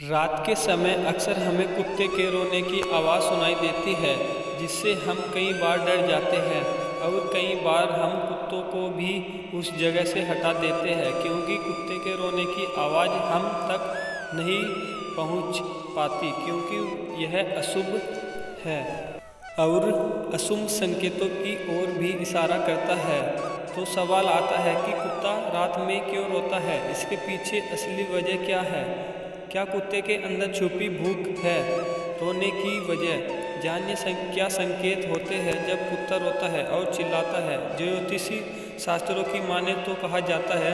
रात के समय अक्सर हमें कुत्ते के रोने की आवाज़ सुनाई देती है, जिससे हम कई बार डर जाते हैं और कई बार हम कुत्तों को भी उस जगह से हटा देते हैं, क्योंकि कुत्ते के रोने की आवाज़ हम तक नहीं पहुंच पाती, क्योंकि यह अशुभ है और अशुभ संकेतों की ओर भी इशारा करता है। तो सवाल आता है कि कुत्ता रात में क्यों रोता है? इसके पीछे असली वजह क्या है? क्या कुत्ते के अंदर छुपी भूख है रोने की वजह? जानिए क्या संकेत होते हैं जब कुत्ता रोता है और चिल्लाता है। ज्योतिषी शास्त्रों की माने तो कहा जाता है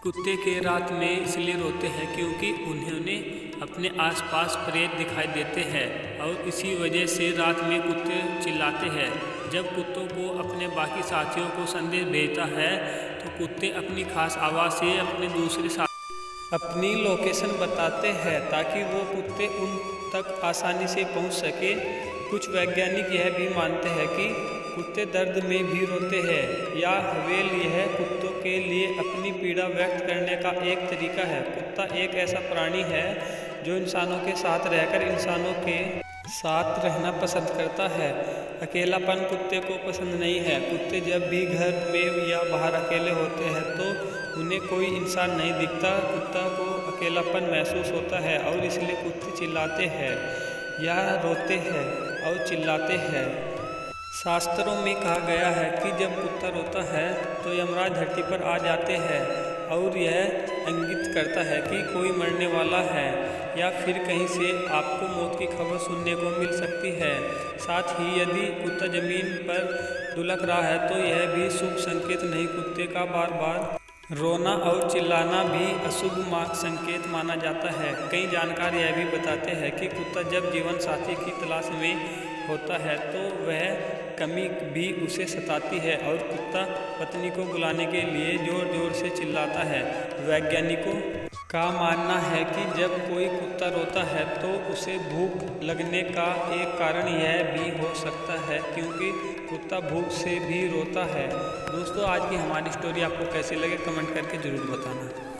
कुत्ते के रात में इसलिए रोते हैं क्योंकि उन्हें अपने आसपास प्रेत दिखाई देते हैं और इसी वजह से रात में कुत्ते चिल्लाते हैं। जब कुत्तों को अपने बाकी साथियों को संदेश भेजता है तो कुत्ते अपनी खास आवाज़ से अपने दूसरे साथी अपनी लोकेशन बताते हैं ताकि वो कुत्ते उन तक आसानी से पहुंच सके। कुछ वैज्ञानिक यह भी मानते हैं कि कुत्ते दर्द में भी रोते हैं या हवेल। यह कुत्तों के लिए अपनी पीड़ा व्यक्त करने का एक तरीका है। कुत्ता एक ऐसा प्राणी है जो इंसानों के साथ रहकर इंसानों के साथ रहना पसंद करता है। अकेलापन कुत्ते को पसंद नहीं है। कुत्ते जब भी घर में या बाहर अकेले होते हैं तो उन्हें कोई इंसान नहीं दिखता। कुत्ता को अकेलापन महसूस होता है और इसलिए कुत्ते चिल्लाते हैं या रोते हैं और चिल्लाते हैं। शास्त्रों में कहा गया है कि जब कुत्ता रोता है तो यमराज धरती पर आ जाते हैं और यह इंगित करता है कि कोई मरने वाला है या फिर कहीं से आपको मौत की खबर सुनने को मिल सकती है। साथ ही यदि कुत्ता जमीन पर दुलक रहा है तो यह भी शुभ संकेत नहीं। कुत्ते का बार बार रोना और चिल्लाना भी अशुभ संकेत माना जाता है। कई जानकार यह भी बताते हैं कि कुत्ता जब जीवन साथी की तलाश में होता है तो वह कमी भी उसे सताती है और कुत्ता पत्नी को बुलाने के लिए जोर जोर से चिल्लाता है। वैज्ञानिकों का मानना है कि जब कोई कुत्ता रोता है तो उसे भूख लगने का एक कारण यह भी हो सकता है क्योंकि कुत्ता भूख से भी रोता है। दोस्तों, आज की हमारी स्टोरी आपको कैसी लगे कमेंट करके ज़रूर बताना।